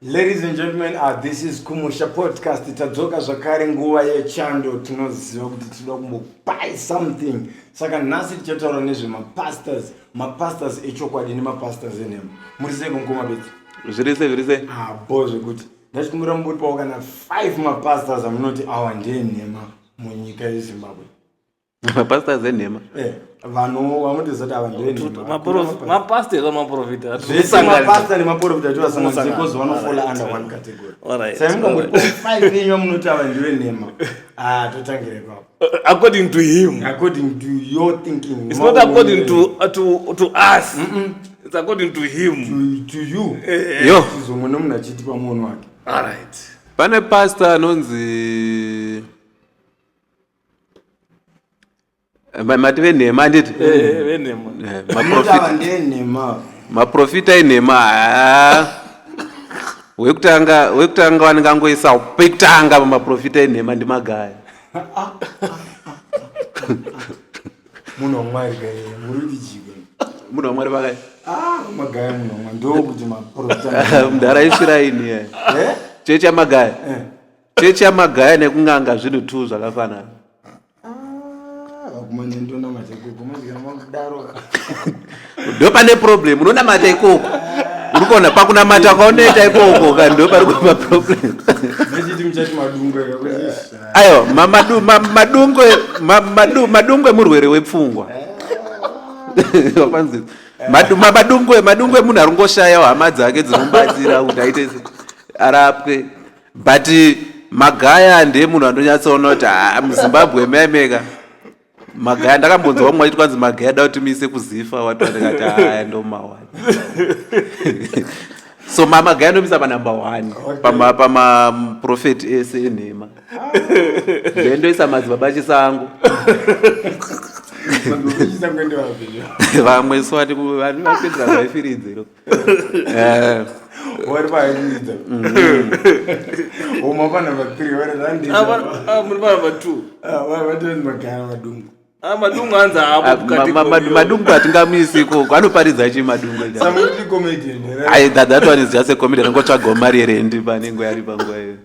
Ladies and gentlemen, this is Kumusha Podcast. Tadzoka zvakare nguva yechando tinoziva kuti tinoda kumbobuy something. Saka nhasi tichataura nezvemapastors, mapastors echokwadi nemapastors enhema. Muri sei kumukoma beti? Zvirise. Boh zvekuti ndachikumbira mbuti pawo kana 5 mapastors amunoti awa ndenhema munyika yeZimbabwe. Mapastors enhema. Vanhu vamuti zati ava ndenhema. Mapastors amaprofita. Zvese mapastor nemaprofita tivasanganisira because vanofola under one category. Alright. Saka mungamboti 5 yenyu munoti ava ndenhema. Totangire ipapo. According to him. According to your thinking. It's not according to us. It's according to him. To you. Yo. Zvomwe munhu achiti pamunhu wake. Alright. Pane pastor anonzi mati venhema anditi Venhema. maprofita enhema wekutanga wanengangoisa pekutanga pamaprofita enhema ndimagaya Munhu wamwari gaye muri kuchigwa. munhu wamwari vakai Magaya munhu wamwari ndokuti maprofita. mudhara ishiraini chechi yamagaya chechi yamagaya nekung'anga zvinhu 2 zvakafanana. Kumanya ndona matekuko mazikana makudaro. Ndo pane problem unonamata ikoko uri kuona pakunamata kwaonoita ikoko ka ndo pari kuva problem. Nechiti muchati madungwe yakuzisha. Ayo madungwe murwere wepfungwa. Wapanzisa madungwe munhu aringoshayawo hama dzake dzinomubatsira kuti aite arapwe but magaya ndiye munhu andonyatsoona kuti muZimbabwe memeka magaya ndakambonzwa mwe kwanzi magaya da kuti mise kuzifa watu ndikati ndo mawani. So magaya ndomisa pa number 1 pama prophet ese enhema ndendo isa madzibaba chisangu vamwe swati vanhu vapedza vaifiridze wari vaidza oma pana va 3 wari randi Muri pana 2. vatoni magaya madungu Madungu anza hapo kati. madungu atingamisi koko anoparidza chi madungu samuti comedian that one is just a comedian ngotsvaga mari rendi panengo yari panguva iyo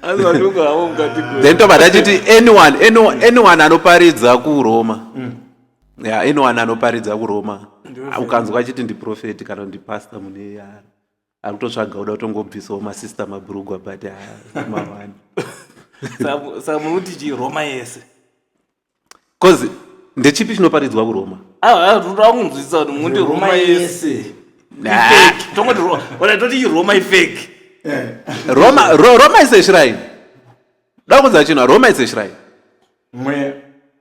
Anza madungu hapo kati. then to badachiti anyone anoparidza kuRoma anyone anoparidza kuRoma ukanzwa chiti ndi prophet kana ndi pastor mune yari akutotsvaga uda kutongobvisawo masista maburugwa but mawani Samuti chi Roma yese. cause ndechipi chinoparidzwa kuRoma Ruda kunzwisa kuti mundi Roma yese. Tongoti Roma. Toti Roma fake. Roma is a shrine. Dakuza chino Roma is a shrine. mwe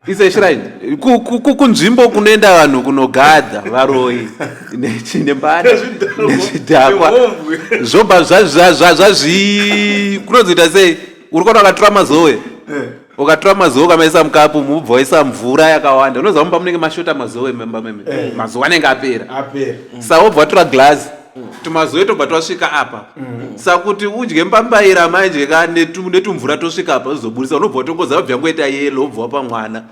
Is a shrine. Kunzvimbo kunoenda vanhu kunogadha varoi nembada nezvidhakwa zvobva zvazvi kunozoita sei uri kuona ukatora mazowe ukatora mazowe ukamaisa mukapu mubva waisa mvura yakawanda unoziva mumba munenge mashota mazowe memba meme mazowe anenge apera saka wobva watora glasi tumazowe tobva twasvika apa saka kuti udye mbambaira manje netumvura tosvika apa zvizoburisa unobva watongoza wabva ngoita yelo wobva wapa mwana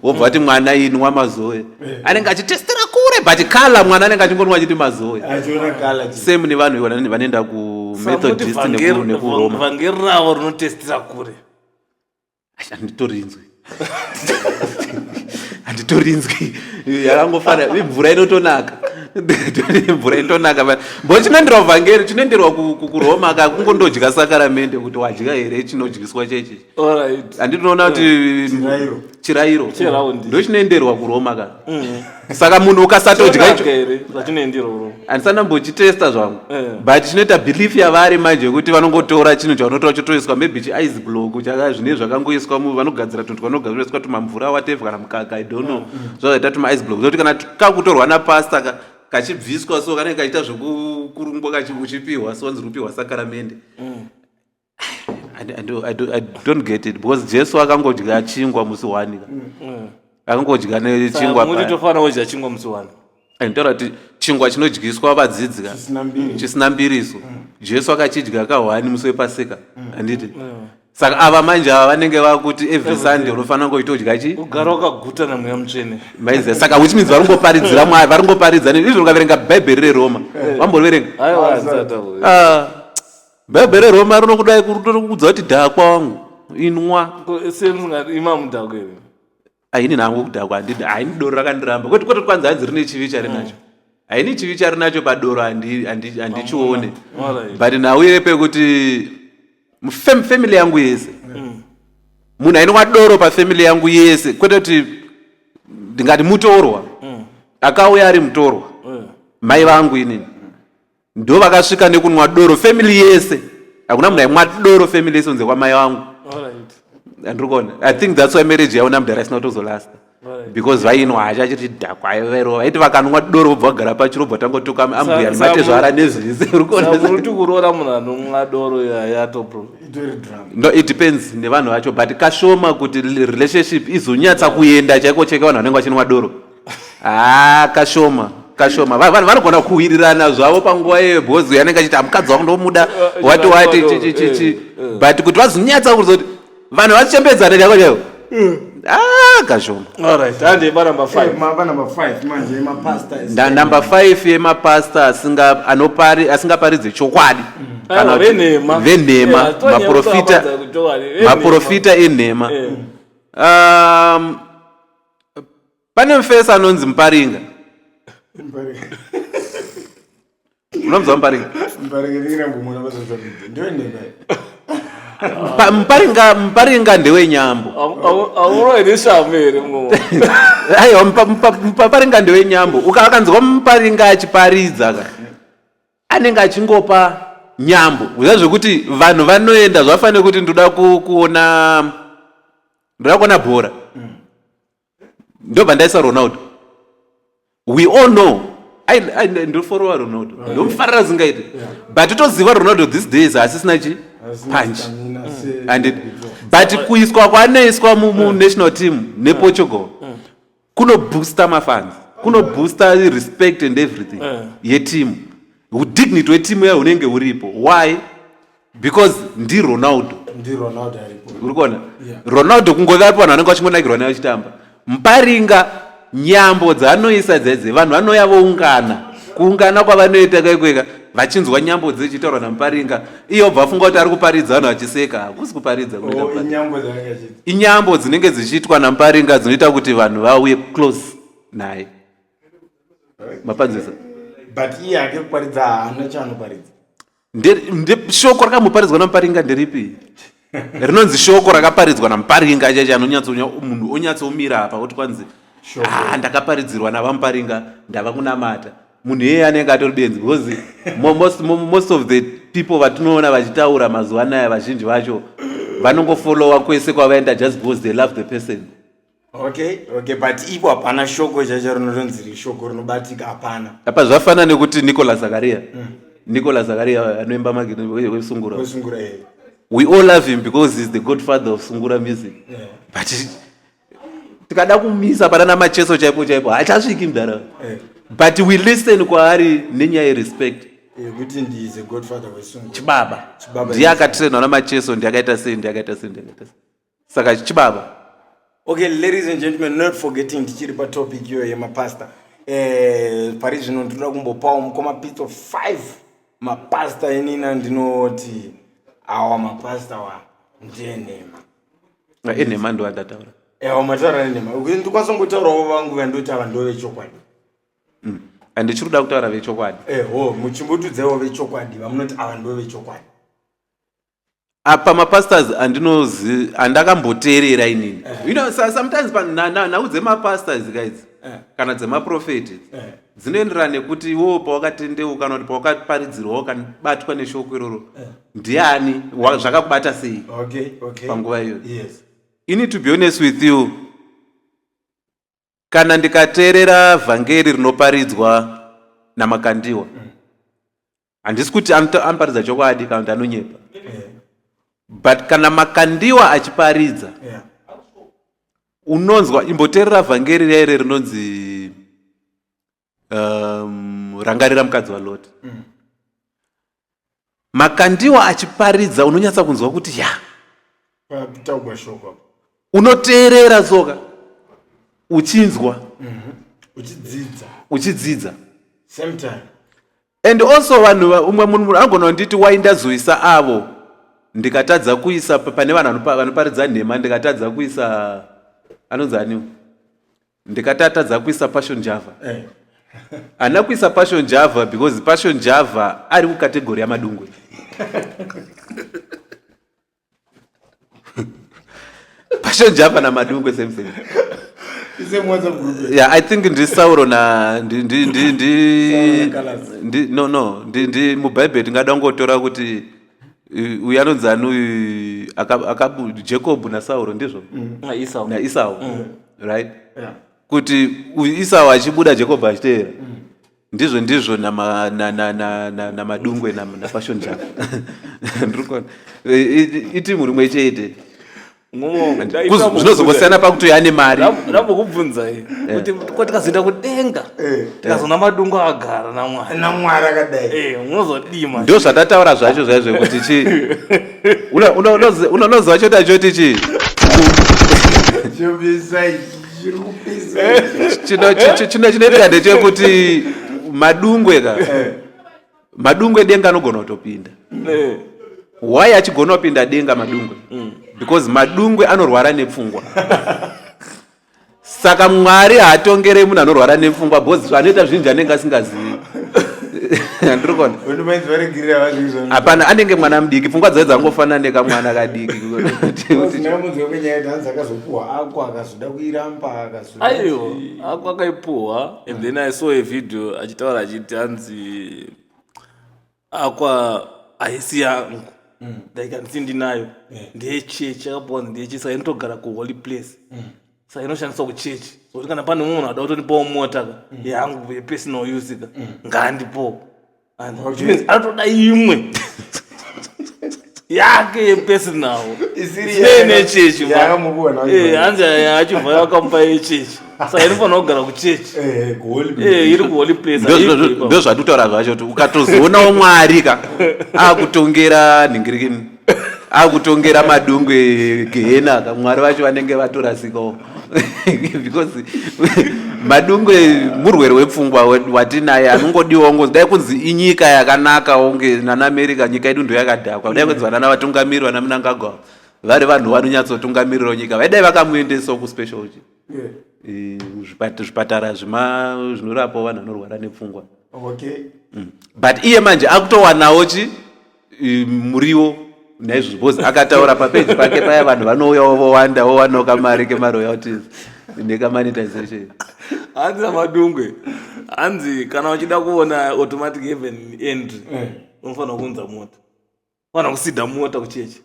wobva wati mwana inwa mazowe anenge achitestera kure but kala mwana anenge achingonwa achiti mazowe same nevanhu ivona vanoenda kumethodist nekuroma vhangeri ravo rinotestera kure. handitorinzwi yakangofana mvura inotonaka mvura inotonaka bo chinoenderwa vhangeri chinoenderwa kuRoma kakungondodya sakaramende kuti wadya here chinodyiswa chechi handinoona kuti chirayiro ndo chinoenderwa kuRoma ka saka munhu ukasatodya handisanambochitesta zvangu but chinoita belief yavari manje kuti vanongotora chinhu chaunotora chotoiswa maybe chiice block zvine zvakangoiswa vanogadzira tunhu vanogadzira tumamvura whatever kana mukaka I don't know zvaita tuma-ice block zokuti kana kakutorwa napasta kachibviswa so kanenge kachiita zvokurungwa kachipiwa so wanzi rupiwa sakaramende. I don't get it because Jesu akangodya chingwa musi 1 akangodya nechingwa muti tofana wodya chingwa musi 1 anotaura kuti chingwa chinodyiswa vadzidzi chisina mbiriso Jesu akachidya ka1 musi wepasika handiti saka ava manje ava vanenge vakuti every Sunday unofanira ngoitodya chi ugara wakaguta namweya mutsvene maize saka which means varongoparidzira Mwari varongoparidza izvo ukaverenga bhaibheri reRoma wamboverenga aiwa Bhaibheri reRoma rinokudai kudza kuti dhakwa wangu inwa. Sengati imamudhakwa here. Haini nangu kudhakwa haini doro rakandiramba. Kwete kwanza hanzi rine chivi charinacho. Haini chivi charinacho padoro handichione. But nauye pekuti family yangu yese. Munhu ainwa doro pafamily yangu yese. Kwete kuti ndingati mutorwa. Akauya ari mutorwa. Mai vangu inini. Ndo vakasvika nekunwa doro family yese. Hakuna munhu aimwa doro family yese kunze kwamai vangu. Andrikona. I think that's why marriage yaona mudhara isina kutozolasta. Because vainwa achachiti dhakwa vero vaiti vakanwa doro vobva vagara pachirobva tangotuka ambuya nematezvara nezvese. Kuti kuroora munhu anomwa doro yato bro. No, it depends nevanhu vacho, but kashoma kuti relationship izonyatsa kuenda chaiko cheke vanhu vanenge vachinwa doro. Kashoma. Vanhu vanogona kuwirirana zvavo panguva yebhozi yanenge achiti mukadzi wangu ndomuda wati but kuti vazonyatsa kuzoti vanhu vachembedzana chako chaivo. Kashoma. Alright, and number 5. Number 5 manje mapastors. Number 5 yemapasta asingaparidze chokwadi. Kana venhema maprofita enhema. Pane mufesa anonzi Muparinga. Unomzwa Muparinga? Muparinga ndewenyambo. Aiwa Muparinga ndewenyambo. Ukakanzwa Muparinga achiparidza anenge achingopa nyambo. Uziva zvekuti vanhu vanoenda zvafanira kuti ndoda kuona bhora. Ndobva ndaisa Ronaldo. We all know. I don't follow Ronaldo. Don't farra zingaite. But toziva Ronaldo these days asisina punch. But kuiswa kwanoiswa mu national team ne Portugal. Kuno booster mafans. Kuno booster respect and everything. Ye team. Dignity we team ya unenge uripo. Why? Because ndi Ronaldo. Urikona? Ronaldo kungovapo vanhu vanenge vachingonakirwa naye vachitamba. Muparinga nyambo dzanoisa dzedze vanhu vanoya voungana kuungana kwavanoita kaikweka vachinzwa nyambo dzichitaurwa naMuparinga iyo bva funga kuti ari kuparidza vanhu vachiseka. Hakusi kuparidza inyambo dzinenge dzichiitwa naMuparinga dzinoita kuti vanhu vauye close naye. Mapanzisa but iye ake kuparidza haana chaanoparidza. Shoko rakamuparidzwa naMuparinga nderipi? Rinonzi shoko rakaparidzwa naMuparinga chacho munhu onyatsomira apa kuti kwanzi ndakaparidzirwa navaMuparinga ndava kunamata. Munhu yeye anenge atori benzi because most of the people vatinoona vachitaura mazuva anaya vazhinji vacho vanongofollowa kwese kwavaenda just because they love the person. Okay, but ipo hapana shoko chacho rinonzi shoko rinobatika hapana. Apa zvafana nekuti Nicolas Zakaria anoimba magina wesungura. We all love him because he's the godfather of Sungura music. But tikada kumisa panana macheso chaipo hachasviki mudhara. But we listen kwaari nenyaya yerespect. Kuti ndi is a godfather weSungura. Chibaba. Ndiye akatrainwa namacheso ndiyakaita sei. Saka Chibaba. Okay, ladies and gentlemen, not forgetting tichiri pa topic yo yemapasta. Pari zvino ndoda kumbopawo mukoma piece of 5 mapasta enina ndinoti awa mapasta wa ndenema. Enema ndo andataura. Mataura enema. Ndikwanisa ngotaurawo vangu vandoti ava ndo vechokwadi. Andichiri kuda kutaura vechokwadi. Muchimbotudzewo vechokwadi vamunoti ava ndo vechokwadi. Apa mapastors andakamboteerera inini. You know, sometimes nhau dzemapastors guys kana dzemaprofeti dzinoenderana nekuti iwo pawakatendeuka kana kuti pawakaparidzirwa wakabatwa neshoko iroro ndiani zvakakubata sei panguva iyoyo. You need to be honest with you. Kana ndikateerera vhangeri rinoparidzwa namakandiwa handisi kuti anoparidza chokwadi kana kuti anonyepa. But kana makandiwa achiparidza unonzwa imboteerera vhangeri raire rinonzi rangarira mukadzi waLoti. Makandiwa achiparidza unonyatsa kunzwa kuti unoteerera soka uchinzwa uchidzidza same time. And also vanhu umwe munhu angona nditi waindazoisa avo ndikatadza kuisa pane vanhu vanoparidza nhema ndikatadza kuisa anonzi ani ndikatadza kuisa Passion Java ana kuisa Passion Java because Passion Java ari kukategori yamadungwe Passion Java namadungwe same thing. Yeah, I think ndi Sauro na ndi muBhayibheri ngada ngotora kuti uyanonzani akabu Jacob na Sauro ndizvo na Esau right kuti Esau achibuda Jacob achiteera ndizvo na madungwe na Passion Java ndikona iti muri mwechete zvinozongosiyana pakuti ane mari ndambokubvunza kuti kwatikazoenda kudenga tikazona madungu agara namwari akadai unozodima ndo zvatataura zvacho zvaizvo kuti chi unonoziva choti achoti chi chinoitika ndechekuti madungwe denga anogona kutopinda why achigona kupinda denga madungwe because madungwe anorwara nepfungwa saka Mwari haatongere munhu anorwara nepfungwa because anoita zvinhu anenge asingazivi ndirikona hapana anenge mwana mudiki pfungwa dzaye dzangofanana nekamwana kadiki aiyo ako akaipuhwa and then I saw a video achitaura achiti hanzi akwa haisi yangu like handisindinayo ndeyechechi akapuwa ndeyechechi saka inotogara kuholy place saka inoshandiswa kuchechi sokuti kana pane munhu ada kutonipawo mota yangu yepersonal use ngaandipo anotoda imwe yake yepersonal nechechi hanzi achibva akamupa yechechi saka inofanira kugara kuchechi iri kuholy place ndo zvatutaura zvacho kuti ukatozoonawo Mwari ka akutongera nhingirikini akutongera madungwe gehena ka Mwari vacho vanenge vatorasikawo because madungwe murwere wepfungwa watinaye anongodiwa ongo dai kunzi inyika yakanaka onge nana America nyika yedu ndo yakadhakwa dai kunzi vana vatungamiri vana Mnangagwa vari vanhu vanonyatsotungamirira nyika vaidai vakamuendesawo kuspecial zvipatara zvinorapawo vanhu vanorwara nepfungwa but iye manje akutowanawo muriwo naizvozvo because akataura papeji pake paya vanhu vanouyawo vowanda wowanawo kamari kemaroyalties nekamonetization hanzi namadungwe hanzi kana uchida kuona automatic heaven entry unofanira kuunza mota unofanira kusidha mota kuchechi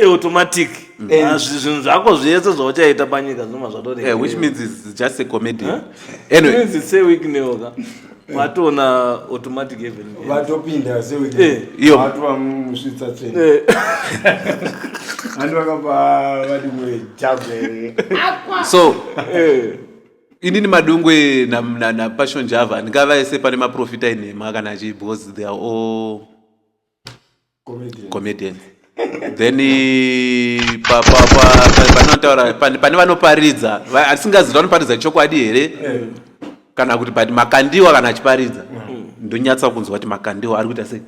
automatic zvinhu zvako zvese zvauchaita panyika zvinoma zvatori which means it's just a comedy anyway seweek neoka watona automatic heaven vatopinda seweek vatova musvitsa tsvene vanhu vakapa vadimwe javere so inini madungwe na Passion Java ndingavaise pane maprofita inhema kana achi because they are all comedians then panotaura pane vanoparidza asingaziva vanoparidza chokwadi here kana kuti but makandiwa kana achiparidza ndonyatsa kunzwa kuti makandiwa ari kuita sei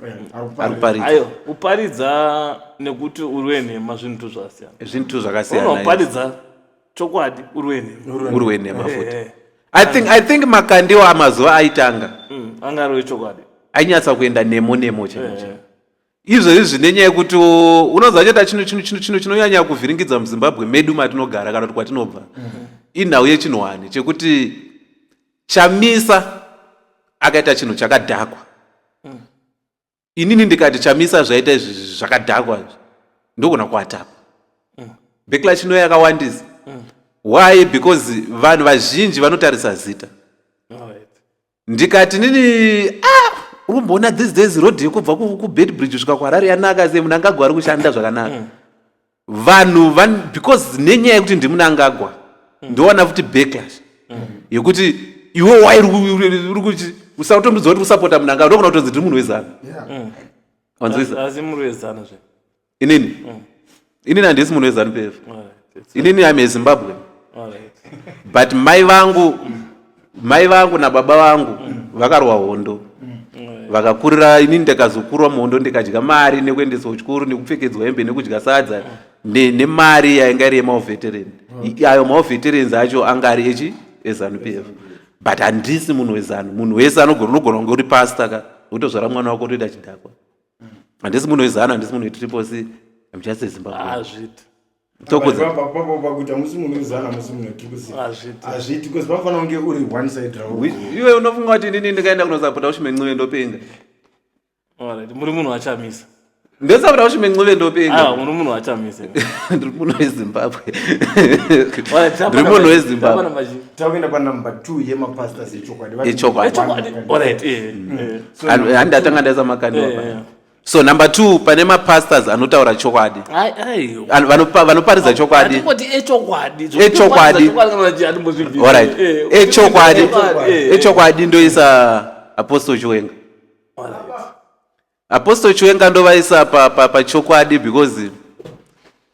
ari kuparidza ayo uparidza nekuti uri nhema zvintu zvakasiyana unoparidza chokwadi uri nhema futi I think makandiwa amazuva aitanga anga ari chokwadi ainyatsa kuenda nemo chaicho izvozvi nenyaya yekuti unonzwa cheta chinhu chinonyanya kuvhiringidza muZimbabwe medu matinogara kana kuti kwatinobva inhau yechinhwani chekuti Chamisa akaita chinhu chakadhakwa inini ndikati Chamisa zvaita izvi zvakadhakwa ndogona kuatapa backlash ino yakawandisa why because vanhu vazhinji vanotarisa zita ndikati nini urumboona these days road yekubva kuBedbridge kusvika kuHarare yanaka sei Mnangagwa ari kushanda zvakanaka vanhu because nenyaya yekuti ndiMnangagwa ndowana futi backlash yekuti iwe wairi kuti usautomudza kuti usapota Mnangagwa ndokuna kutonzi ndiri munhu wezana asi munhu wezana zve inini handisi munhu wezanu pf inini am a Zimbabwe but mai vangu mai vangu nababa vangu vakarwa hondo vakakurira inini ndikazokurwa muhondo ndikadya mari nekuendesa kuchikoro nekupfekedzwa hembe nekudya sadza nemari yainga iri yemaveterani ayo maveterans acho anga ari eZANU-PF but handisi munhu wezanu. Munhu wese unogona kunge uri pasta ka utozvara mwana wako toita chidhakwa. Handisi munhu wezanu, handisi munhu wetriple C. I'm just a Zimbabwe. Pakuti hamusi munhu wezanu, hamusi munhu wetriple C. Hazviti because panofanira kunge uri one side round. Iwe unofunga kuti inini ndikaenda kunosapota Ushimenxiwe ndopenga. Alright, muri munhu wachamisa. Ndosapota Ushimenxiwe ndopenga. Muri munhu wachamisa. Ndiri munhu weZimbabwe. Ndiri munhu weZimbabwe. Takuenda panumber 2 yemapastors echokwadi. Echokwadi. Alright, handatanga ndaisa makandiwa. So number 2 pane mapastors anotaura chokwadi. Vanoparidza chokwadi. Echokwadi. Alright. Echokwadi ndoisa Apostle Chiwenga. Apostle Chiwenga ndovaisa pachokwadi because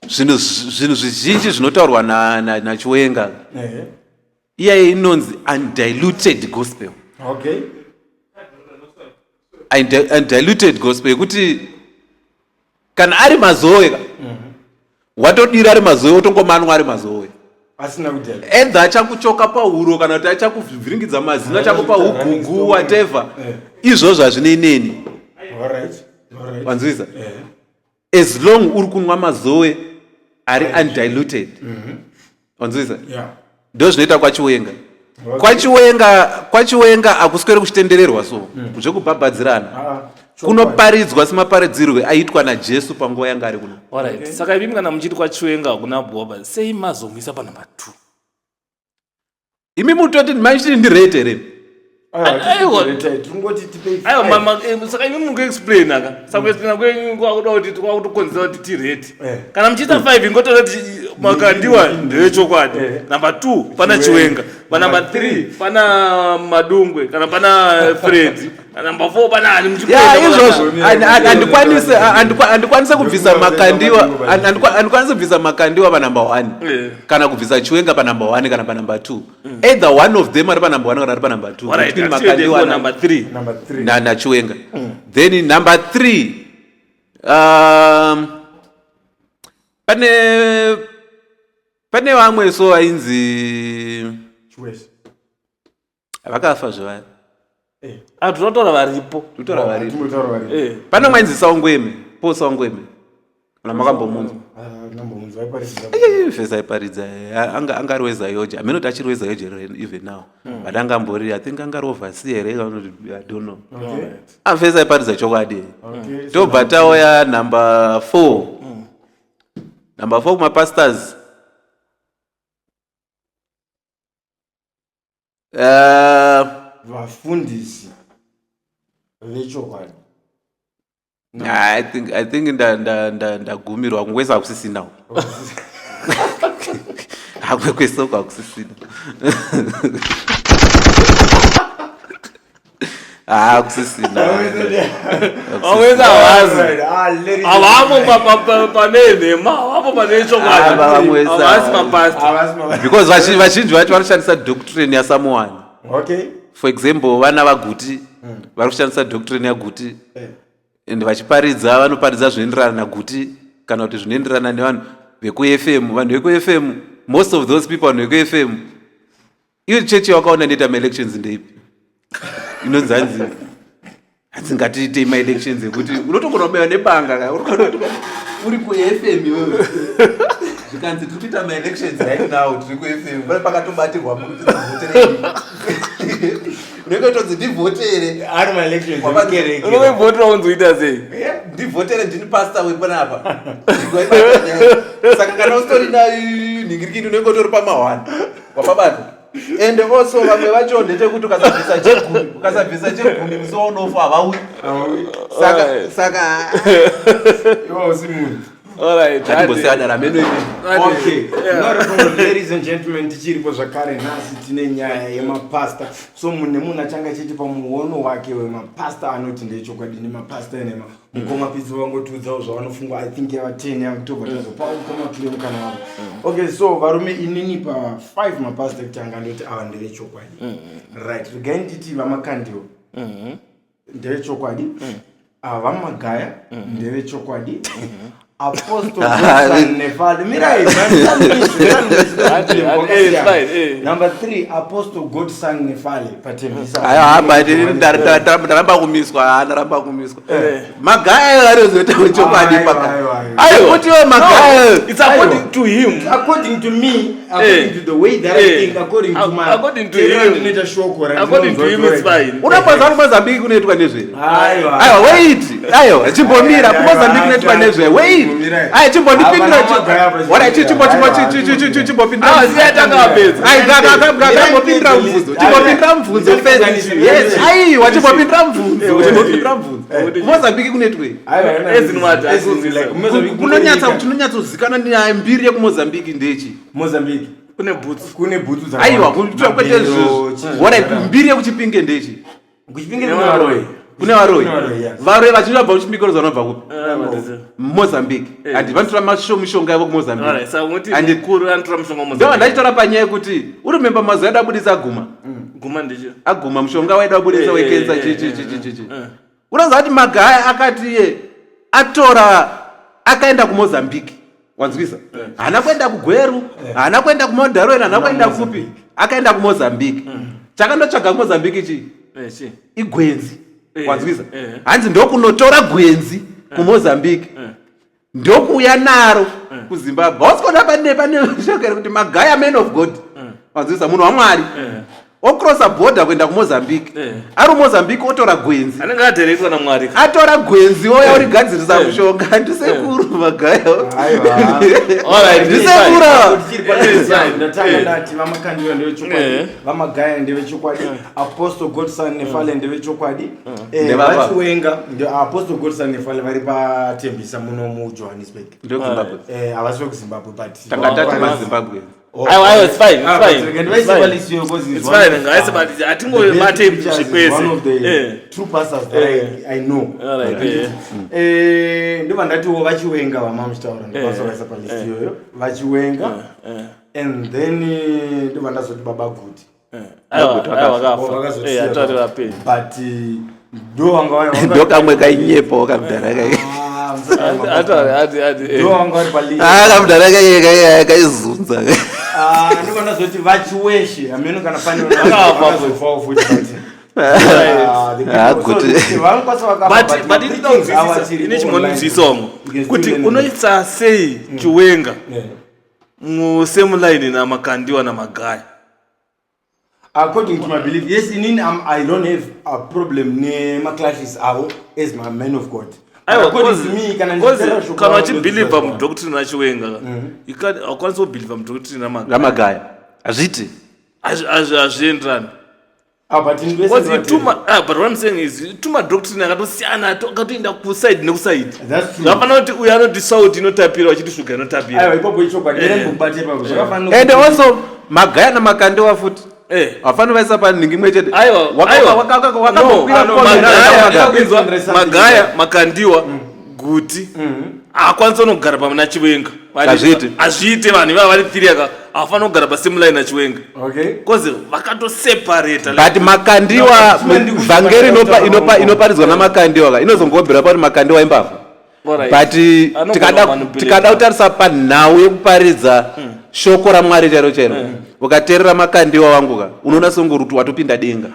zvinhu zvizhinji zvinotaurwa naChiwenga iye inonzi undiluted gospel. Okay. Undiluted gospel yekuti kana ari mazoe watodira ari mazoe wotongomanwa ari mazoe asina kudela either achakuchoka pahuro kana kuti achakuvhiringidza mazino achakupa ugugu whatever izvozvo hazvinei neni. Alright. Wanzwisa as long uri kunwa mazoe ari undiluted. Wanzwisa ndo zvinoita kwaChiwenga. kwaChiwenga hakusweri kuchitendererwa so zvekubhabhadzirana kunoparidzwa semaparidzirwe aitwa naJesu panguva yanga ari kuno. Alright, saka imi kana muchiti kwaChiwenga hakuna bhoba sei mazomisa panumber 2? Imi mutoti manchiti ndirete here. Saka imi mungoexplain aka sakuexplaina kwenyu kwakuda kuti kwakutokonzera kuti tirete kana muchiita 5 ingotaura kuti makandiwa ndechokwadi. Number 2 pana Chiwenga, panumber 3 pana Madungwe kana pana Fred, number 4 pana ani muchikwenda izvozvo handikwanise kubvisa makandiwa, handikwanise kubvisa makandiwa panumber 1 kana kubvisa Chiwenga panumber 1 kana panumber 2. Either one of them ari panumber 1 kana ari panumber 2 between makandiwa number 3 na Chiwenga. Then number 3 pane vamwe so vainzi vakafa zvevaya totaura varipo pane mwainzi Saungweme, Paul Saungweme kana makambomunzwa vhesa aiparidza anga ari weZayoje. Amene kuti achiri weZayoje even now but angambori I think angari overseer here I don't know. Vhesa aiparidza chokwadi. Tobva tauya number 4 kumapastors vafundisi vechokwadi. I think ndagumirwa kungwesa hakusisina hakwekwesoka hakusisina hakusisina aweza wazi awamo panenhema awamo pane chokwadi avasi mapasta because vazhinji vacho vanoshandisa doctrine yaSamuwani. Okay. For example vana vaGuti vari kushandisa doctrine yaGuti and vachiparidza vanoparidza zvinoenderana naGuti kana kuti zvinoenderana nevanhu vekuFM. Vanhu vekuFM most of those people vanhu vekuFM iyo chechi yawakaona ndoita maelections ndeipi inonzi hanzi hatingatiitei maelections ekuti unotogona kubewa nebanga uri kuFM iwewe zvikanzi tiri kuita maelections right now tiri kuFM pane pakatobatirwa kuti tivotere unenge utonzi ndivhotere ari maelections unovhotera unzoita sei? Ndivhotere ndini pastor wepanapa saka kana ustori nhinhirikini unenge utori pama1 wapabata. And also vamwe vacho ndechekuti ukasabvisa chegumi musi waunofa havaui saka iwo usi munhu Alright, atimbosiyana rameno ine. Okay, ladies and gentlemen, tichiripo zvakare nhasi tine nyaya yemapasta. So munhu achanga achitipa muono wake wemapasta anoti ndechokwadi nemapasta enema mukoma pidzi vangotudzawo zvavanofunga. I think yava 10 yakutobva tazopa mukoma tule mukana wavo. Okay, so varume inini pa 5 mapasta kuti anga ndoti ava ndevechokwadi. Right, regai nditi vamakandiwo ndevechokwadi, vamagaya ndevechokwadi, Apostle Godson Nefale. Number 3, Apostle Godson Nefale. Ndaramba kumiswa. Magaya arizoita chokwadi paka. Ayo kuti magaya. It's according to him. According to me, according to the way that I think, according to my according to him, according to him it's fine. Unapaza Mozambique kunoitwa nezve. Aiwa, wait. Ayo, chimbomira Mozambique kunoitwa nezve. Wait. Ayo chimbondipindira wala chimbopindira. Siyatanga beza. Chimbopindira mvuzo. Yes. Aiwa chimbopindira mvuzo. Mozambique kunoitwa. Ezinwata. Kunonyatsa kuzikana nyaya mbiri yekumozambique ndechi. Mozambique kune boots za. Aiwa kuti kwete wala mbiri yekuchipinge ndechi. Kuchipinge kuna varoi. Kuna varoi. Varoi vachibva kuchipinge vanobva kupi? Mozambique. Andi vanotora mishonga yavo kumozambique. Alright, so muti mukuru anotora mishonga kumozambique. Ndio ndachitora panyaya yekuti uri memba mazuva edu abudisa guma. Guma ndicho. Aguma mushonga wedu abudisa wekenza chichi. Unoziva kuti magaya akati atora akaenda kumozambique. Wanzwisa? Hana kuenda kuGweru, hana kuenda kuMondarweni, hana kuenda kupi? Akaenda kumozambique. Chakandotsvaga kumozambique ichi. Igwenzi. Wanzwisa? Hanzi ndokunotora gwenzi kumozambique. Ndokuya naro kuZimbabwe. Wasikona pane shokero kuti magaya man of God. Wanzwisa munhu waMwari. Ocrossa border kuenda kuMozambique. Ari Mozambique otora gwenzi. Anenge adirectwa naMwari. Atora gwenzi oya urigadzirisa mushonga ndisekuru magaya. Aiwa. Alright, ndisekura. Ndatanga ndati vamakandiwa ndevechokwadi. Vamagaya ndevechokwadi. Apostle Godson Nefale ndevechokwadi. Vachiwenga Apostle Godson Nefale vari patembisa muno muJohannesburg. Ndio Zimbabwe. Havasi kuZimbabwe but Takatati maZimbabwe. Aiwa, it's fine. It's fine, guys, but I think we might have one of the true pastors that I know. Alright. Ndiba ndatiwo vachiwenga vamamutaura ndivasovesa palist iyoyo vachiwenga and then ndiba ndazoti baba guti but ndo wanga ndo kamwe kainyepo kamdara kai ndo wanga vari palist kamdara kai kaizunza ndiba ndazoti vachiweshe ameno kana pane vakazofawo futi but ine chimonziso kuti unoitsa sei chiwenga musemuline namakandiwa namagaya. According to my belief, yes, I don't have a problem nemaclashes avo as my man of God. Kana uchibhilivha mudoctrine achiwenga akwanisa kubhilivha mudoctrine namagaya hazviti hazvienderani. But what I'm saying is tuma doctrine akatosiyana akatoenda kuside nekuside. That's true. Hapana kuti uyu anoti south inotapira wachiti shuga inotapira. And also magaya namakandiwa futi afana vaisa paningi mwechete magaya makandiwa guti akwanisa unogara pamuna chiwenga azviite vanhu ivava vari 3 aka afana kugara pasemuline achiwenga because vakatoseparata. But makandiwa vhangeri inoparidzwa namakandiwa inozongobhira pauti makandiwa imbavha. But tikada kutarisa panhau yekuparidza shoko raMwari chairo ukateerera makandiwa wanguka unoona songoruti watopinda denga.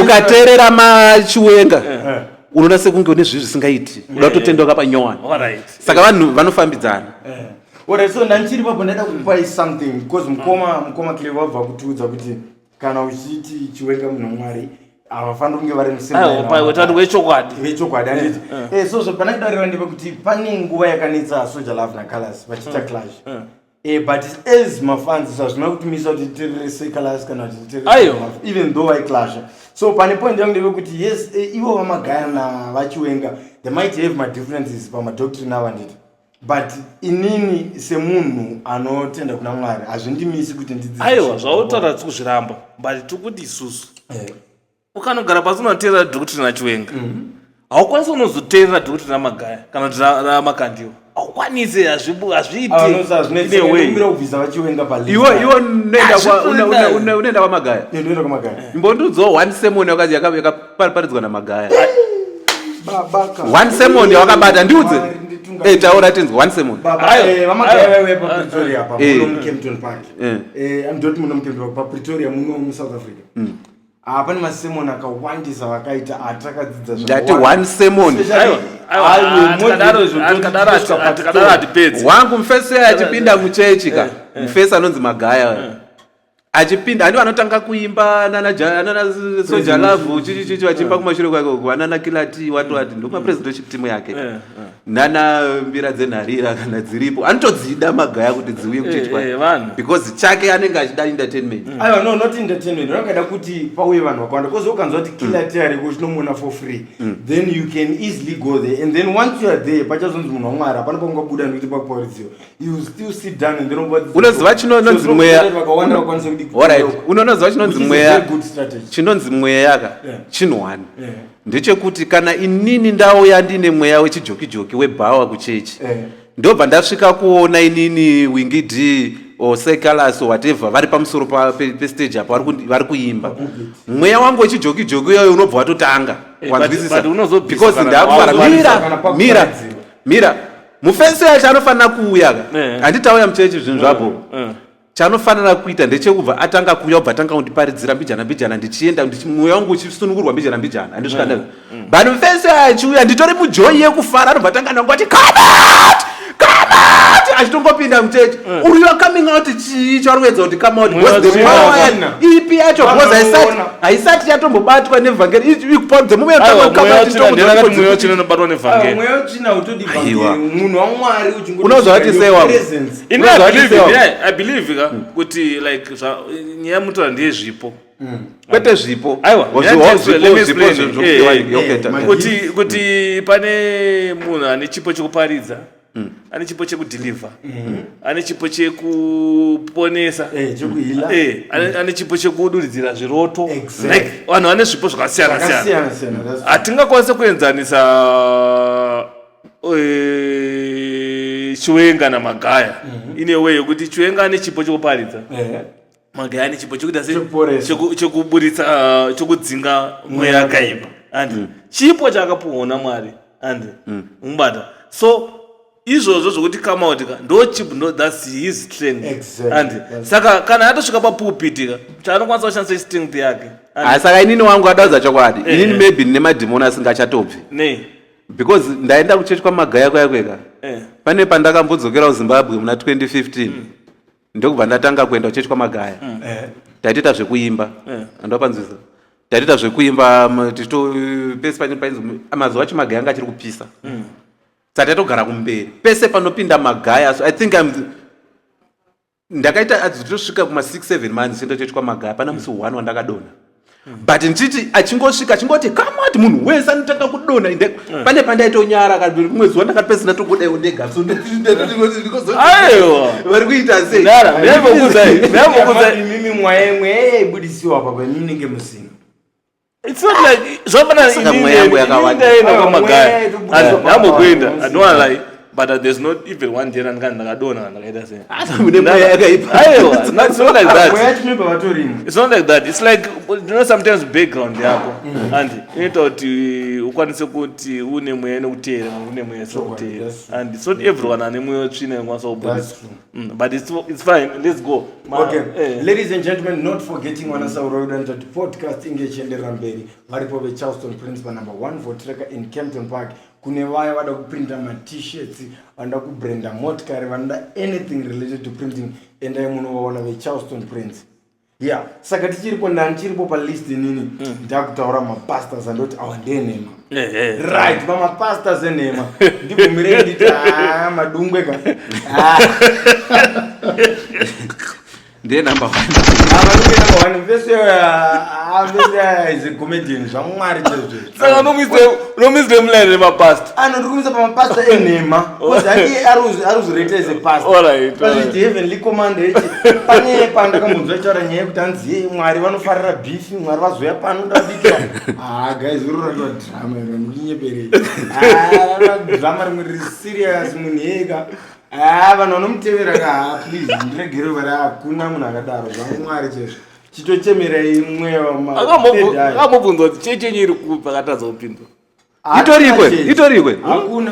Ukateerera machiwenga unoona sekunge une zvinhu zvisingaiti uda kutotendoka panyowani. Saka vanhu vanofambidzana. Alright, so nanchiri papo ndaida kupai something because mukoma clever wabva kutiudza kuti kana uchiti chiwenga munhu waMwari avafaniri kunge vari vechokwadi anditi. So pandadarira ndepekuti pane nguva yakanetsa Soldier Love naColors vachiita clash. But as mafans hazvina kutimisa kuti tirese Colors kana kuti tirese even though I clash. So pane point yangu ndepekuti yes ivo vamagaya navachiwenga they might have my differences pamadoctrine avo anditi. but inini semunhu anotenda kuna Mwari hazvindimisi kuti ndidzidzise. Aiwa, zvautaura tikuzviramba, but tikuti isusu ukanogara pasi unoteerera Dr. Chiwenga haukwanisi unozoteerera Dr. Magaya kana kuti Makandiwa. Haukwanisi, hazviiti. Iwo unoenda kwaMagaya. Imbondiudzawo one sermon yakaparidzwa naMagaya. One sermon yakabata ndiudze. Taura tinzwa one sermon. Pretoria muno South Africa. Pane masemon akawandisa vakaita atakadzidza ndati one sermon. Atikadaro hatipedzi. Wangu mufesi achipinda muchechi ka. Mufesi anonzi Magaya. Achipinda ndiwo anotanga kuimba nana Soja Love chichi achimba kumashure kwake kuvanana Kilati watu ndokuma presidentship team yake. Nana mbira dzenharira kana dziripo anotodzida Magaya kuti dziuye kuchechi kwake because chake anenge achida entertainment. Aiwa, no, not entertainment. Rakada kuti pauye vanhu vakawanda because ukanzwa kuti Kilati ariko chinomuona for free, then you can easily go there, and then once you are there pachazonzi munhu waMwari apana pangabuda nekuti papauridziwa, you still sit down and then unoziva chinonzi mweya. vakawanda vakwanisa kuti alright, unonoziva chinonzi mweya. Chinonzi mweya yaka chinowani ndechekuti kana inini ndauya ndine mweya wechijokijoki webhawa kuchechi, ndobva ndasvika kuona inini Wingidi or Sekalas or whatever vari pamusoro pestage apo vari kuimba, mweya wangu wechijokijoki iyoyo unobva watotanga wanzwisisa because ndakuvara mira mufesi yacho anofanira kuuya handitauya muchechi zvinhu zvapo. Chanofanira kuita ndechekubva atanga kuuya ubva atanga kundiparidzira mbijana ndichienda mweya wangu uchisunungurwa mbijana handisvika ndazvo. But mufesi achiuya nditori mujoyi yekufara anobva atanga nangoti come out achitongopinda muchechi uri you are coming out chii charuedza kuti come out because the power ipi yacho because haisati yatombobatwa nevhangeri dzemume mweya wachina unobatwa nevhangeri. Mweya wachina utodi vhangeri munhu waMwari uchingoti unozwa kuti sei wangu I believe kuti like nyaya mutora ndeyezvipo kwete zvipo. Aiwa, kuti pane munhu ane chipo chekuparidza, ane chipo chekudeliver, ane chipo chekuponesa, ane chipo chekuduridzira zviroto, like vanhu vane zvipo zvakasiyana. Hatingakwanisa kuenzanisa Chiwenga naMagaya in a way yokuti Chiwenga ane chipo chekuparidza, Magaya ane chipo chekuburitsa chekudzinga mweya yakaipa, and chipo chakapuwa naMwari and mubata. So izvozvo zvokuti come out ndo chipo, that's his strength. And saka kana atosvika papulpit chaanokwanisa kushandisa strength yake. Saka inini wangu adaudza chokwadi, inini maybe ndine madhimoni asingachatobvi because ndaenda kuchechi kwaMagaya kweka pane pandakambodzokera kuZimbabwe muna 2015 ndokubva ndatanga kuenda kuchechi kwaMagaya. Taitoita zvekuimba andopanzwisa, taitoita zvekuimba pese painzi mazuva acho Magaya anga achiri kupisa, saka taitogara kumberi pese panopinda Magaya. So I think ndakaita adzitosvika kuma 6-7 months enda kuchechi kwaMagaya, pana musi 1 wandakadona. But ndichiti achingosvika achingoti come out munhu wese anotanga kudona pane pandaitonyara kana kumwe zuva ndakati pese ndatobudayo ndega aiwa vari kuita sei mimi mweya yaibudisiwa apa paninenge musina. It's not like zvapana mweya yangu yakawanda kwaMagaya ndambokuenda, I don't want to lie, but there's not even one day ndakadona ndakaita sei mweya yakaipa. Aiwa, it's not like that. Mweya chinopa vatorimo. It's not like that. It's like, you know, sometimes background yako and inoita kuti ukwanise kuti une mweya inokuteera une mweya isikuteera, and it's not everyone ane mweya tsvina inokwanisa kubudisa, but it's fine. Let's go. Okay, ladies and gentlemen, not forgetting wanasaurauda ndati podcast ingechienderera mberi varipo veCharleston Prince panumber 1 Votreka in Kempton Park. Kune vaya vada kuprinta ma-t-shirts, vanda kubranda motikari, vanda anything related to printing, endai munovaona veCharleston Prince. Yeah, saka tichiripo ndanchiripo palist nini ndakutaura mapastors andoti awandenema. Right, mapastors enema. Ndibumire nditi madungwe ka. ndiye number 1 vanenge number 1 vese is a comedian zvamwari chezvo saka unomuisire mulaini nemapasta anondikumisa pamapasta enhema kuti hake arikuzoreta as a pastor heavenly command echi pane pandakambonzwa itaura nyaya yekuti hanzi mwari vanofarira beefi mwari vazoya pano ndabikira guys uroratwa drama ndinyeberei drama rimwe riri serious munheka vanhu vanomutevera ka please ndiregere vari hakuna munhu akadaro zvamwari chezvo chitochemerai mweya akambobvunzwa kuti chechenye iri kupi pakatadza kupindura itorikwe hakuna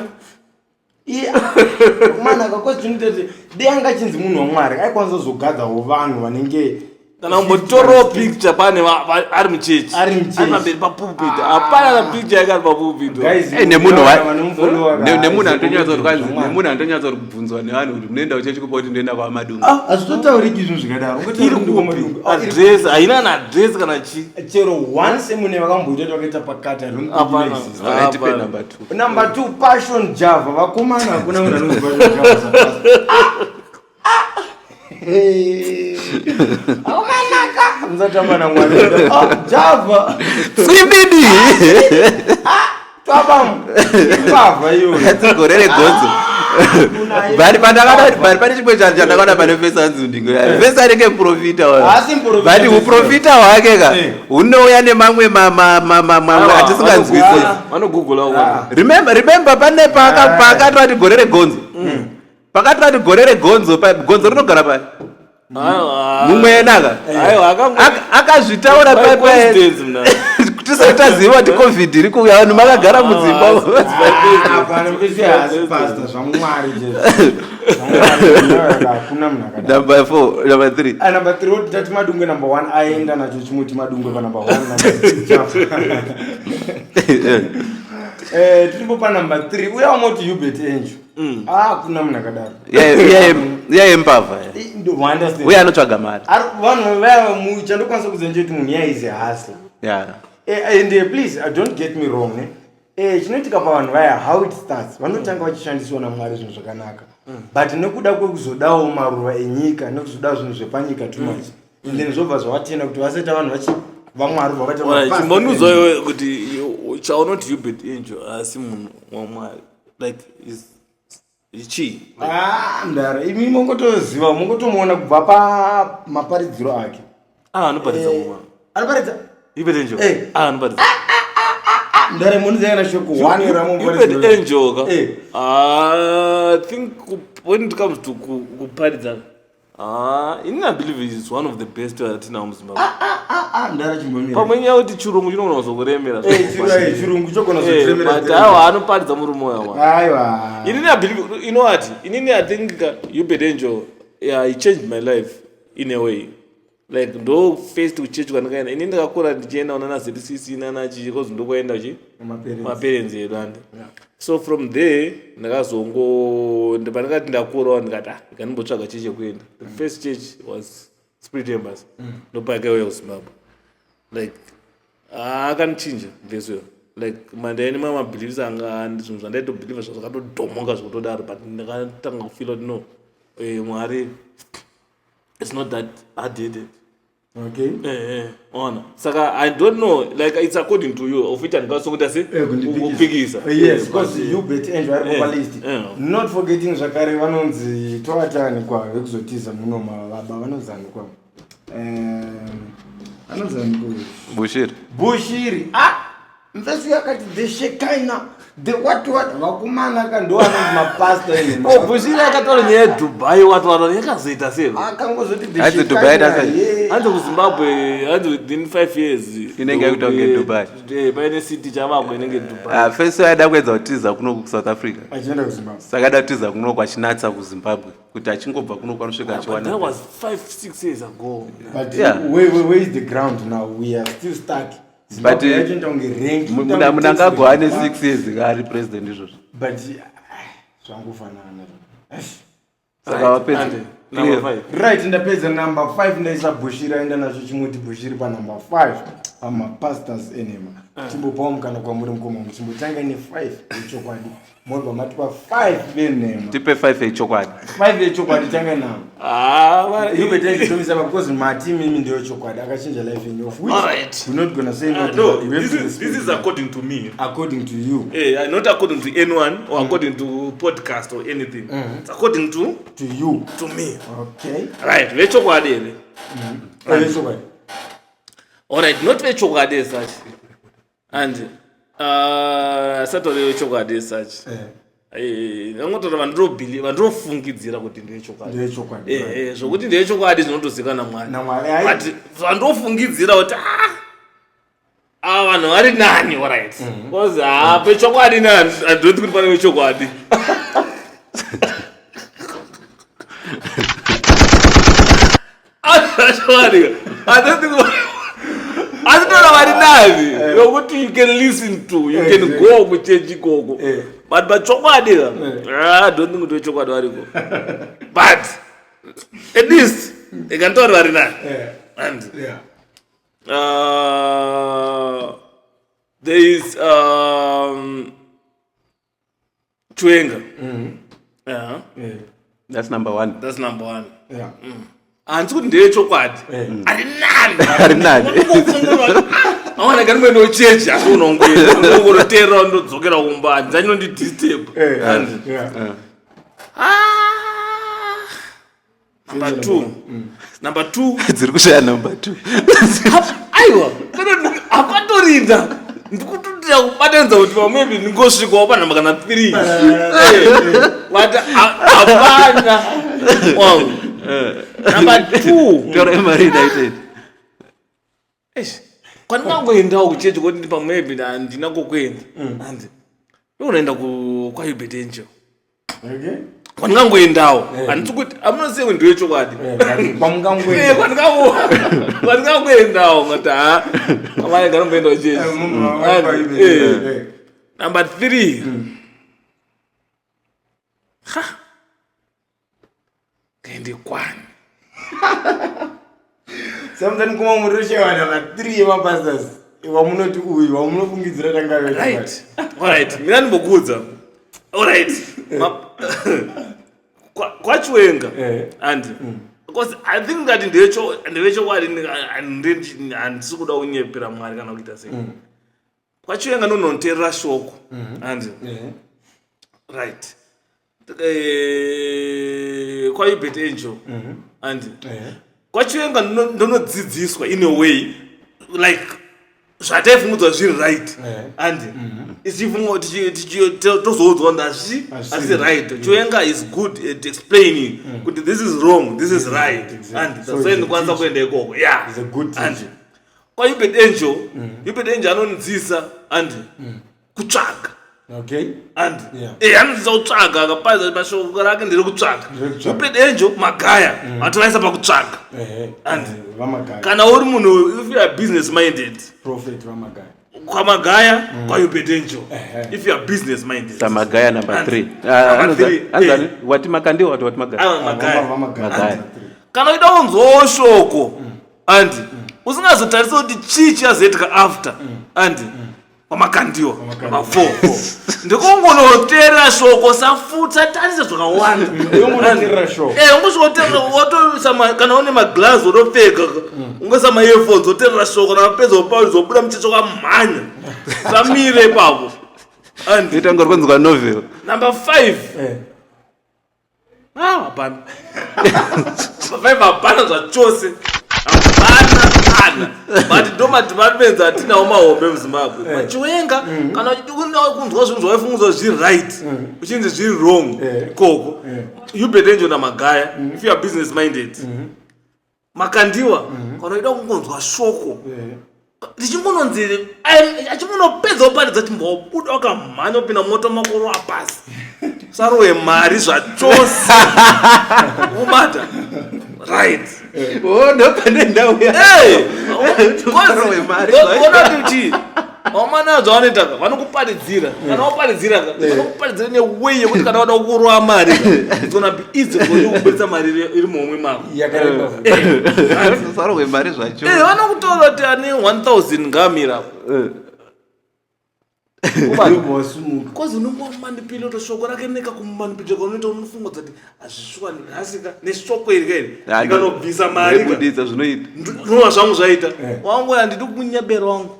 mana kakwazvinototi deanga chinzi munhu wamwari aikwanisa kuzogadzawo vanhu vanenge kana umbotorawo picture pane ari muchechi ari pamberi papulpit hapana na picture yake ari papulpit nemunhu andonyatsa uri kubvunzwa nevanhu kuti munoenda kuchechi kupa kuti ndoenda kwamadungu hazvitotauriki zvinhu zvakadaro adress haina naadress kana chi chero once mune vakamboita vakaita pakati number 2 passion java vakomana hakuna munhu anonzi passion java akanaka muzatamba namwari java simidi twabamu ipavha iyoyo gore regonzo bari pane chimwe chandakaona pane fesanzundingo fesa anenge muprofita bati uprofita hwake ka hunouya nemamwe atisinganzwisi remember pane paakatoti gore regonzo pakatoti gore regonzo gonzo rinogara pai mumwe enaka akazvitaura tisati taziva kuti covid iri kuuya vanhu makagara mudzimba number 4 number 3 number 3 wotati madungwe number 1 aenda nacho chimuti madungwe panumber 1 tiripo panumber 3 uya wamoti Hubert Angel kuna munhu akadaro iyaye mbavha uye anotsvaga mari vanhu vaya chandokwanisa kuziva kuti munhu iya is a hustler and please don't get me wrong chinoitika pavanhu vaya how it starts vanotanga vachishandiswa namwari zvinhu zvakanaka but nekuda kwekuzodawo maruva enyika nekuzodawo zvinhu zvepanyika too much and then zvobva zvavatenda kuti vasaita vanhu vamwari vakachimbonuzwayo kuti chaunoti Hubert Angel asi munhu wamwari like ichi ndara imi mongotoziva mongotomuona kubva pamaparidziro ake anoparidza mumwe anoparidza Hubert Angel anoparidza ndare munizayana shoko Hubert Angel ka I think when it comes to kuparidza inini I believe is one of the best atina muZimbabwe ndara chimbomira pamwe nyaya kuti chirungu chinogona kuzokuremera chirungu chogona kuzokuremera but aiwa anoparidza muri moyo wa aiwa inini I believe you know what inini I think Hubert Angel he changed my life in a way like ndo first kuchechi kwandakaenda inini ndakakura ndichienda una ZCC nanachi kozi ndokwaenda chi maparents edu ande so from there pandakati ndakurawo ndikati ndikanimbotsvaga chechi yekuenda the first church was Spirit Embassy ndopakaiuya kuZimbabwe like akanichinja mveso like mandaini mamabeliefs anga zvinhu zvandaitobhelieva zvakatodhomoka zvekutodaro but ndakatanga kufila kuti no mwari it's not that hard-headed. Okay. Ona. Saka I don't know, like it's according to you. Of it and God so that say kupikisa. Yes, because Hubert Angel ari kwa list. Not forgetting zvakare vanonzi tovatani kwa vekuzotiza munoma baba vanozani kwa. Anozani kwa Bushiri. Mfesi yakati the Shekinah the what vakumana kandoa mapasta ene Bushiri akataura nyaya Dubai watu yakazoita sero akangozoti the Shekinah Dubai anze kuZimbabwe anze within 5 years inenge kutonge Dubai paine city chavako inenge Dubai first ada kwedza kutiza kuno ku South Africa achienda kuZimbabwe saka datiza kuno kwachinatsa kuZimbabwe kuti achingobva kuno kwanosvika achiwana that was 5-6 years ago but yeah. where is the ground now we are still stuck but munangagwa ane 6 years ari president izvozvo but zvangofanana saka wapedza right ndapedza number 5 ndaisa Bushiri aenda nacho chimuti Bushiri pa number 5 amapastors enema timbopawo mukana kwamuri mukoma chimbotanga ne 5 yechokwadi mobva matipa 5 venema tipe 5 yechokwadi 5 yechokwadi tanga nawo ibetenzitomisa because mateam imi ndiyo chokwadi akachinja life yenyu of which alright. we're not gonna say No, this is according to me. according to you. Not according to anyone or according to podcast or anything. It's according to You. To me. Okay. Right. Vechokwadi ere. Vechokwadi. Alright, not vechokwadi as such. And Saturday vechokwadi as such. Ngotora vandrofungidzira kuti ndechokwadi. Zvokuti ndechokwadi zvinotozikanwa Mwari. But vandrofungidzira kuti vanhu vari nani, alright. Because pechokwadi I don't think pane vechokwadi. I don't think I don't know what you can listen to, you can go with change gogo. But chokwadi, I don't think do chokwadi. But at least they can talk about it. And there is Chwenga. That's number 1. That's number 1. Yeah. And so they chokwadi. Arinani. I want to get no change. I don't know. I'm going to tear around the Zogera Umba. I don't need this tape. Number 2. Number 2. Zirikushaya number 2. Aiwa. Apatorinda. Ndikututira kubatanza kuti maybe ngosvika wapa namba kana 3. What apana. Number 2. Tore Mari United. Kwanangoendawo kuchechi kuti ndi maybe ndinakokwenda. And unoenda kwaUbetenjo. Okay. Kwanangoendawo. Anditi kuti amunoziva ndiwe chokwadi. Kwanangoendawo ngati amai nganomboenda kuchechi. Number 3. Kaende kwani. Sometimes kuma murushewana ma 3 yemapastors wamunoti uyu wamunofungidzira tanga right. Alright, mina ndimbokuudza. Alright. Kwachwenga and because I think that ndevechokwadi handisi kuda kunyepera Mwari kana kuita sei. Kwachwenga nononterera shoko and right. kwaUbetenjo and kwachwenga ndonodzidziswa in a way like zvataifungudzwa zviri right and ichifunga tozoudzwa kuti asi right. Chwenga is good at explaining kuti this is wrong, this is right, and that's why ndikwanisa kuenda ikoko. And kwaUbetenjo anonidzisa and kutsvaga. Okay. And anodzisa kutsvaga akaparidza mashoko rake ndiri kutsvaga. UBetenjo magaya atovaisa pakutsvaga. And kana uri munhu, if you are business minded, prophet vamagaya kwamagaya kwaUbetenjo. If you are business minded, Samagaya number 3. Anzani wati makandiwa wati magaya. Magaya. Kana uida kunzwawo shoko and usingazotarisa kuti chii chazoitika after and pamakandiwa number 4. Ndikongonoteerera shoko satarisa zvakawanda. Ungosvikoteerera kana une maglass wotopfeka ungoisa maearphones woteerera shoko napedza wobuda muchecho kwamhanya samire ipapo. And itangori kunzwa novel. Number 5. Hapana. Number 5 hapana zvachose. Hapana. But ndomadhipaniments atinawo mahombe muZimbabwe. Machwenga kana kunzwa zvinhu zvawaifungudzwa zviri right uchinzi zviri wrong ikoko. UBetenjo namagaya if you are business minded. Makandiwa kana uida kungonzwa shoko richingononzi achimunopedza uparidza chimbobuda wakamhanya upinda moto makuru apasi sarowe mari zvachose ubata right. Ndopane ndau ona kuti Wamana zvavanoita vanokuparidzira. Kana waparidzira vanokuparidzira neway yekuti kana wada kurowa mari it's gonna be easy for you kubudisa mari iri muhomwe mako. Yakareba. Saro kwemari zvacho. Vanokutoura kuti ane 1000 ngamira. Because unomanipulate to shoko rakeneka kumanipulate unoita unofunga kuti azvishuwa nhasika neshoko iri kairi ikanobvisa mari kuditsa zvinoita nova zvangu zvaita wangu handidi kumunyabero wangu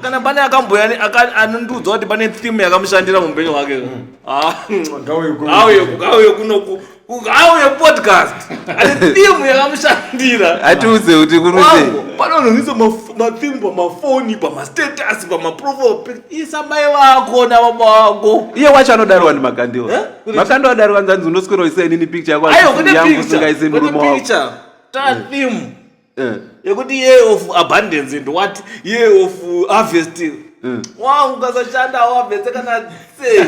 kana pane akamboya anondiudza kuti pane theme yakamushandira muupenyu hwake gauye kunoku gauye podcast ane theme yakamushandira atiudze kuti panononisa matheme pamafoni pamastatus pamaprofile isa mai vako nababa vako iye wacho anodarwa ndimakandiwo makando adarwa nzanzi unoswera uisa inini picture yako yangu singaise murume wako theme yekuti year of abundance and what year of harvest wangu kasashanda harvest kana sei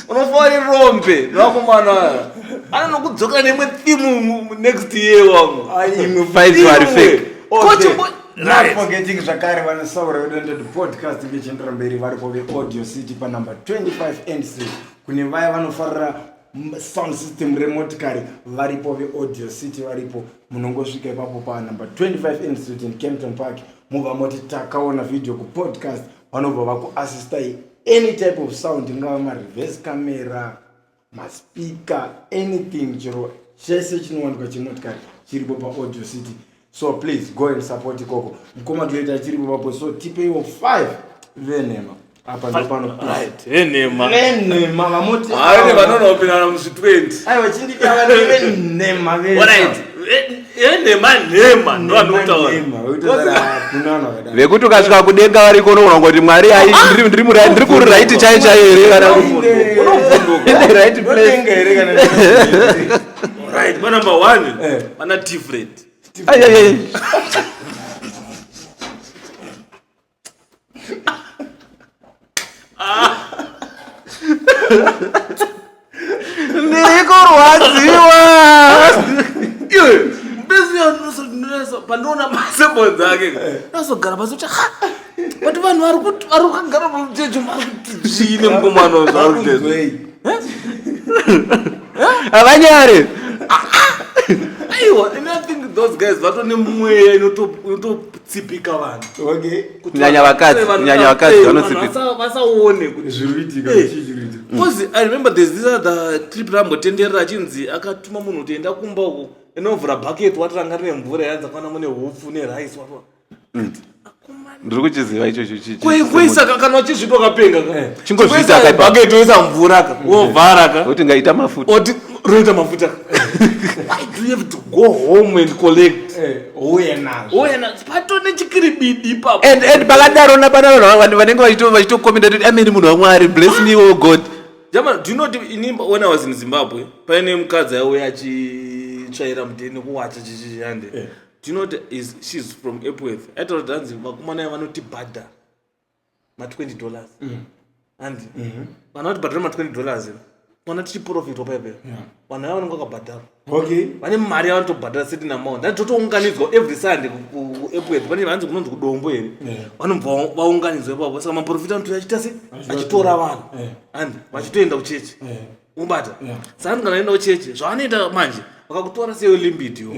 unofari rombe vakomana anonokudzoka nemwe theme next year wangu imwe files wari fake Not forgetting zvakare vanosaura vedonded podcast vechendera mberi varipo veaudio city panumber 25 N Street kune vaya vanofarira sound system remotikari varipo veaudio city varipo munongosvika ipapo panumber 25 N Street in Kempton Park mubva moti takaona video kupodcast vanobva vakuassistai any type of sound ingava mareverse camera maspeaker anything chero chese chinowanikwa chemotikari chiripo paaudio city. So please go and support ikoko. Mkoma tueta chiripo papo so tipeiwo 5 venema. Apa ndo pano right. Venema. Venema vamoti. Ayo vanonopinana mu20. Ayo chindika vanhu venema venema. Alright. Venema ndo anotaura. Vekuti ukasvika kudenga vari kono unongoti Mwari ai ndiri kuri right chaicha here kana unovhunduka. Right place. Here kana. Right. Number 1 vana different. Ay. Nirikurwadziwa. Besi panona masebo dzake. Nasogara pasi kuti but vanhu vari kugara mujeju marikuti zvine mukomano zvarudezi. Avanyare. And I think those guys vatone mweya inototsipika vanhu. Okay. Nyanya vakadzi vanotsipika. Vasaone kuti zviriitika chichiriitika. Because I remember there's this other trip rambotenderera achinzi akatuma munhu kuti enda kumba uko enovhura bucket watiranga rine mvura yanza kana mune hupfu nerice watwa. Ndiri kuchiziva ichocho chichi. Kuisa kana uchizvito kapenga chingozvita akaipa bucket oisa mvura ka wovhara ka kuti ngaita mafuta. Oti roita mafuta. Why do you have to go home and collect? Uye nazo. Patone chikiribidi papo. And pakadaro napana vanhu vanenge vachitokomenda kuti ameni munhu waMwari bless me oh God. Jama, do you know when I was in Zimbabwe, paine mukadzi auya achitsvaira mudheni kuwacha chichishande. Do you know she's from Epworth? I told her vakomana vanotibhadha $20. And vanotibhadhara $20. Vana tichiprofitwa paipe. Vanhu ava vanenge vakabhadhara. Okay. Vane mari yavanotobhadhara certain amount. Ndatotounganidzwa every Sunday kuEpworth. Pane vanzi kunonzi kudombo here. Vanobva vaunganidzwa ipapo. Saka maprofita anotora achiita sei? Achitora vanhu. And vachitoenda kuchechi. Ubata. Saka kana enda kuchechi, zvavanoita manje vakakutora sei limit yo.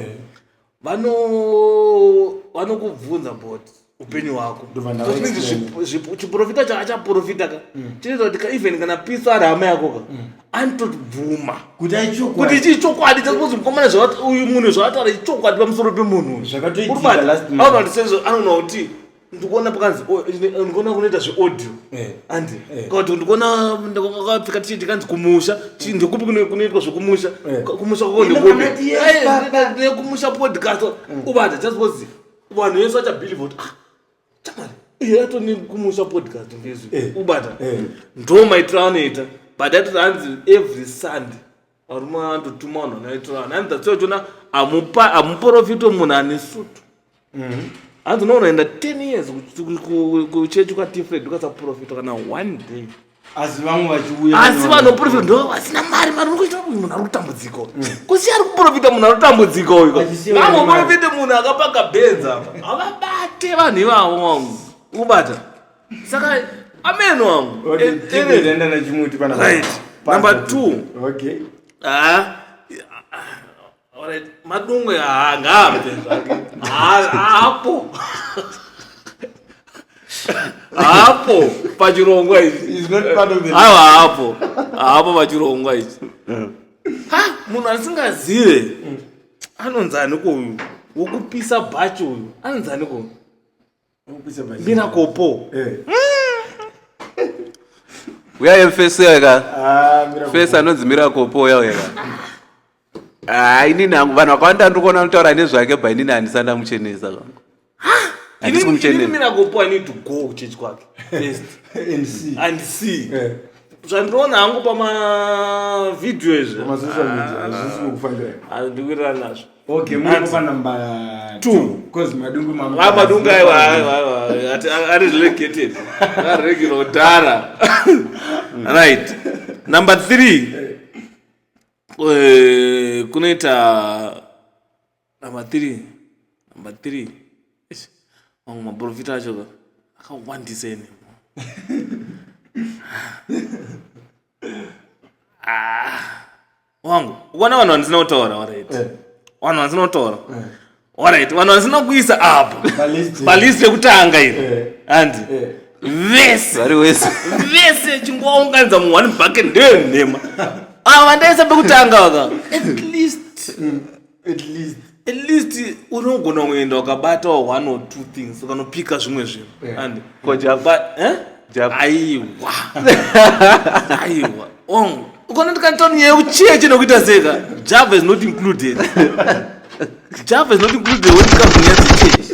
Vanokubvunza about upenyu hwako. Chiprofita chaachaprofita ka. Chinoita kuti even kana piso ari hama yako ka. Anotobvuma. Kuti chichokwadi chazvozi mukomana zvavati uyu munhu zvavataura chichokwadi pamusoro pemunhu. Zvakatoitika last month. Ano ndisezvo anoona kuti ndikuona pakanzi ndikuona kunoita zveaudio. Andi kuti ndikuona ndakapfeka tichiti kanzi kumusha ndikupi kunoitwa zvekumusha kumusha kwako ndekupi nekumusha podcast ubata just because vanhu vese vachabhiliva kuti chamari iye atoni kumusha podcast ngezvi ubata ndo maitiro anoita but atoti hanzi every Sunday varume vanototuma vanhu vanoitira vanhu hanzi tatsochona hamuprofito munhu ane sutu hanzi unoenda 10 years kuchechi kwatifred ukasaprofita kana one day. Asi vamwe vachiuya. Asi vanoprofita ndo vasina mari kuita munhu ari kutambudzika. Kusi ari kuprofita munhu ari kutambudzika uyu. Vamwe profita munhu akapaka benza apa. Avabate vanhu ivavo wangu. ubata saka ameno wangu Okay, tienda na chimuti pana. right number 2 Okay. alright madungwe ngaambe zvake hapo hapo pachirongwa ichi Is not part of the. hapo pachirongwa ichi munhu asingazive anonzani ko uyu wokupisa bhachi uyu anonzani ko mina kopo uya mfeseka Mira. fesa anonzi mirakopo uyaweka inini hangu vanhu vakawanda ndikuona kutaura nezvake bha inini handisati ndamuchenesa kangu handisi kumuchenesa mina kopo I need to go kuchechi kwake first and see zvandinoona hangu pamavidhio izvi Social media. Zvisi kufanira. handikuirana nazvo Okay, muri pa number 2 because madungu mama. madungu aiwa ari relegated aregiro kudhara right number 3 kunoita number 3 mamwe maprofita acho akawandiseni wangu ukaona vanhu vandisina kutaura alright vanhu vandisina kutaura alright vanhu vandisina kuisa apo palist yekutanga iri handi vese vari wese vese chingovaunganidza mu1 bucket ndeyenhema ava vandaisa pekutanga vaka at least unogona kuenda ukabatawo 1 or 2 things ukanopika zvimwe zvinhu handi aiwa ongu ukona ndikataura nyaya yeucheche nekuita seka java is not included when it comes to nyaya dzecheche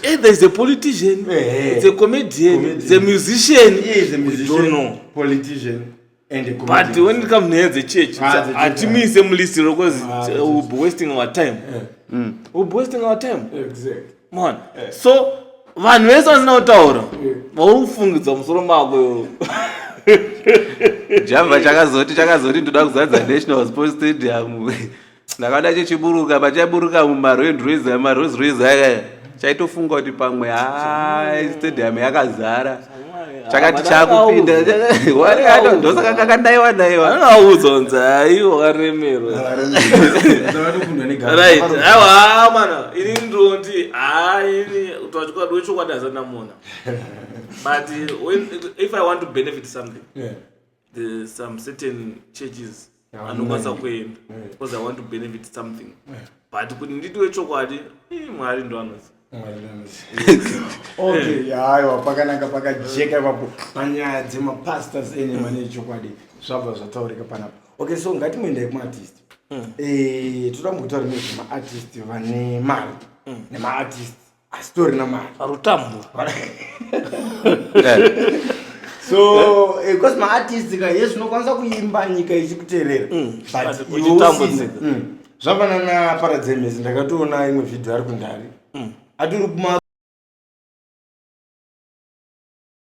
either is a politician, it's a comedian, it's a musician. He is a musician, we don't know. Politician, and a But comedian. when it comes to the church, at me same list because we'll be wasting our time. We'll be wasting our time. Exactly. Man. So vanhu vese vasina kutaura vaufungidza musoro mako java chakazoti ndoda kuzadza national sports stadium ndakada chichiburuka pachaburuka mumarose aka chaitofunga kuti pamwe stadium yakazara chakati chakupinda ndosaka kakandaiwa anaudzonza aiwo wakaremerwa right aiwa mana ini ndoti ini utachikwa wechokwadi hazana mona but if I want to benefit something there's some certain churches anokwanisa kuenda because I want to benefit something but kuti nditi wechokwadi mwari ndo anozi Okay, aiwa pakanaka pakajeka ipapo panyaya dzemapastors ene mane chokwadi zvabva zvataurika panapa. Okay, so ngatimboendai kumaartist. Toda kutaura nezvemaartist vane mari nemaartist asitorina mari arutambo. So because maartist yes unokwanisa kuimba nyika ichikuteerera but uchitambudzika zvafanana na Paradzemezi ndakatoona imwe video ari kundari atiri